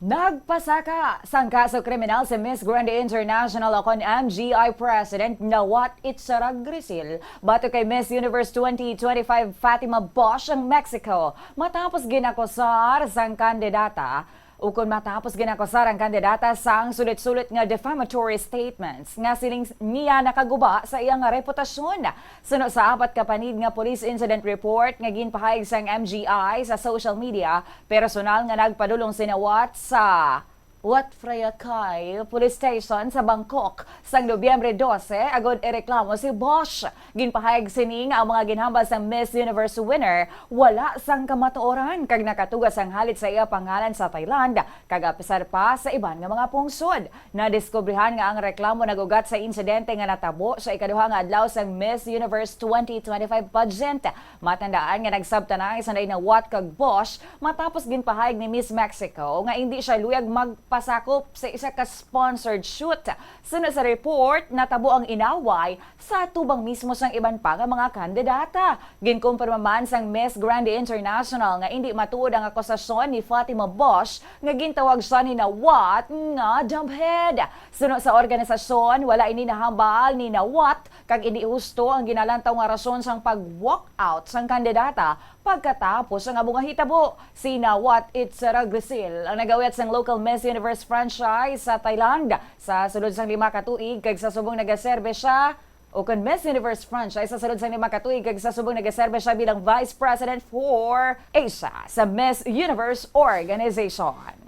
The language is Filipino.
Nagpasaka sang kaso kriminal si Miss Grand International akon MGI President Nawat Itsaragrisil bato kay Miss Universe 2025 Fatima Bosch ang Mexico matapos ginakosar sang kandidata ukon matapos ginakosar ang kandidata sang sulit-sulit nga defamatory statements nga siling niya nakaguba sa iyang reputasyon. Suno sa apat ka panid nga police incident report nga ginpahayag sang MGI sa social media, personal nga nagpadulong si Nawat sa Wat Frayakay Police Station sa Bangkok sang Nobyembre 12 agod ireklamo si Bosch. Ginpahayag sini nga ang mga ginhambal sa Miss Universe winner wala sang kamatuoran kag nakatugas ang halit sa iya pangalan sa Thailand kag apisar pa sa iban nga mga pungsod. Nadiskubrihan nga ang reklamo nagugat sa insidente nga natabo sa ikaduha nga adlaw sang Miss Universe 2025 pageant. Matandaan nga nagsabtanay sa Nawat kag Bosch matapos ginpahayag ni Miss Mexico nga hindi siya luyag pasakop sa isa ka sponsored shoot. Sunod sa report, natabo ang inaway sa tubang mismo sang iban pa nga mga kandidata. Ginkumpirma man sang Miss Grand International nga hindi matuod ang akusasyon ni Fatima Bosch nga gintawag siya ni Nawat nga dumphead. Sunod sa organisasyon, wala ini nahambal ni Nawat kag hindi husto ang ginalantaw nga rason sang pag-walk out sang kandidata pagkatapos ang abong hitabo. Si Nawat Itsaragrisil ang nagawit sang local Miss Universe franchise sa Thailand sa sulod sang 5 ka tuig kag sa subong nagaserbe siya o kan Miss Universe franchise sa sulod sang 5 ka tuig kag sa subong nagaserbe siya bilang Vice President for Asia sa Miss Universe Organization.